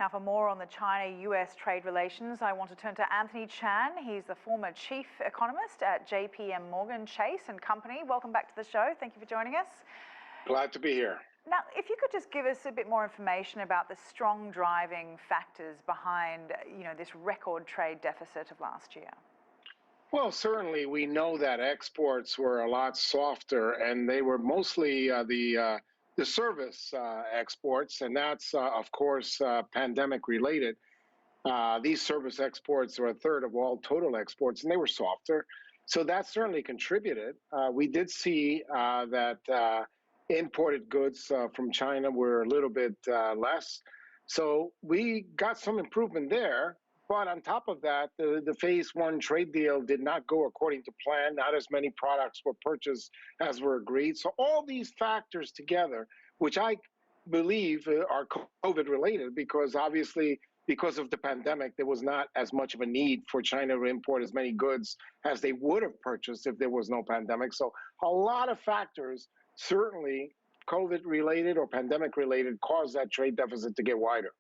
Now, for more on the China-U.S. trade relations, I want to turn to Anthony Chan. He's the former chief economist at JPMorgan Chase and Company. Welcome back to the show. Thank you for joining us. Glad to be here. Now, if you could just give us a bit more information about the strong driving factors behind, this record trade deficit of last year. Well, certainly we know that exports were a lot softer, and they were mostly the service exports, and that's, of course, pandemic related. These service exports are a third of all total exports, and they were softer. So that certainly contributed. We did see that imported goods from China were a little bit less. So we got some improvement there. But on top of that, the phase one trade deal did not go according to plan. Not as many products were purchased as were agreed. So all these factors together, which I believe are COVID related, because obviously because of the pandemic, there was not as much of a need for China to import as many goods as they would have purchased if there was no pandemic. So a lot of factors, certainly COVID related or pandemic related, caused that trade deficit to get wider.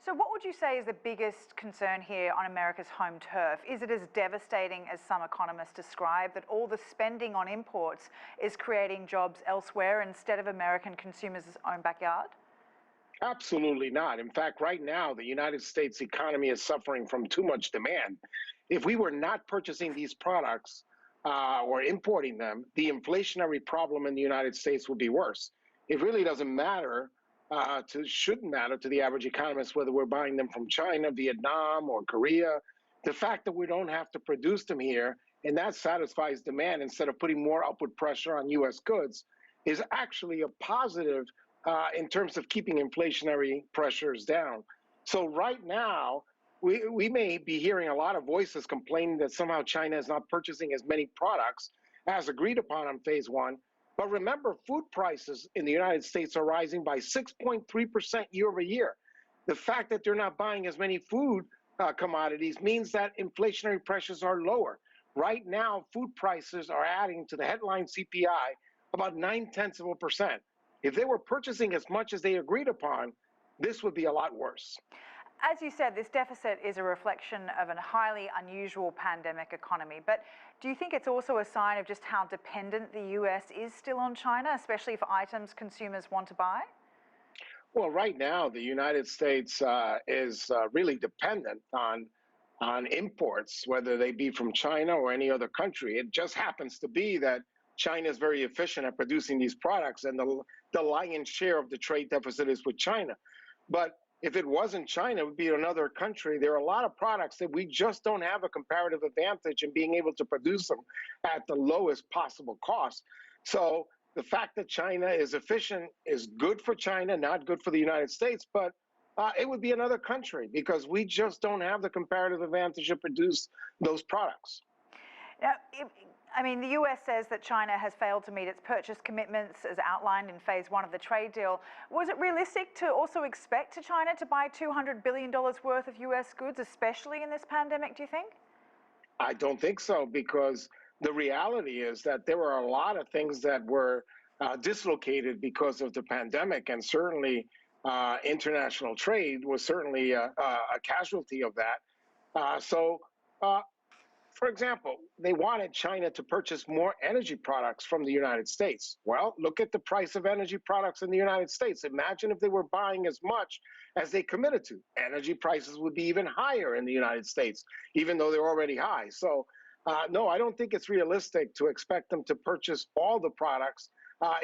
So what would you say is the biggest concern here on America's home turf? Is it as devastating as some economists describe, that all the spending on imports is creating jobs elsewhere instead of American consumers' own backyard? Absolutely not. In fact, right now, the United States economy is suffering from too much demand. If we were not purchasing these products or importing them, the inflationary problem in the United States would be worse. It really doesn't matter. Shouldn't matter to the average economist whether we're buying them from China, Vietnam, or Korea. The fact that we don't have to produce them here, and that satisfies demand instead of putting more upward pressure on U.S. goods, is actually a positive in terms of keeping inflationary pressures down. So right now, we may be hearing a lot of voices complaining that somehow China is not purchasing as many products as agreed upon on phase one. But remember, food prices in the United States are rising by 6.3% year over year. The fact that they're not buying as many food commodities means that inflationary pressures are lower. Right now, food prices are adding to the headline CPI about 0.9%. If they were purchasing as much as they agreed upon, this would be a lot worse. As you said, this deficit is a reflection of a highly unusual pandemic economy. But do you think it's also a sign of just how dependent the U.S. is still on China, especially for items consumers want to buy? Well, right now, the United States is really dependent on imports, whether they be from China or any other country. It just happens to be that China is very efficient at producing these products, and the lion's share of the trade deficit is with China. But if it wasn't China, it would be another country. There are a lot of products that we just don't have a comparative advantage in being able to produce them at the lowest possible cost. So the fact that China is efficient is good for China, not good for the United States, but it would be another country because we just don't have the comparative advantage to produce those products. Now, the U.S. says that China has failed to meet its purchase commitments as outlined in phase one of the trade deal. Was it realistic to also expect China to buy $200 billion worth of U.S. goods, especially in this pandemic, do you think? I don't think so, because the reality is that there were a lot of things that were dislocated because of the pandemic, and certainly international trade was certainly a casualty of that. For example, they wanted China to purchase more energy products from the United States. Well, look at the price of energy products in the United States. Imagine if they were buying as much as they committed to. Energy prices would be even higher in the United States, even though they're already high. So, no, I don't think it's realistic to expect them to purchase all the products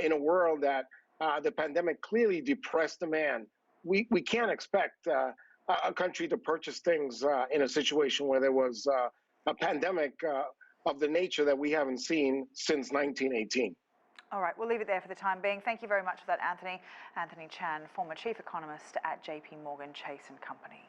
in a world that the pandemic clearly depressed demand. We can't expect a country to purchase things in a situation where there was a pandemic of the nature that we haven't seen since 1918. All right, we'll leave it there for the time being. Thank you very much for that, Anthony. Anthony Chan, former chief economist at JPMorgan Chase and Company.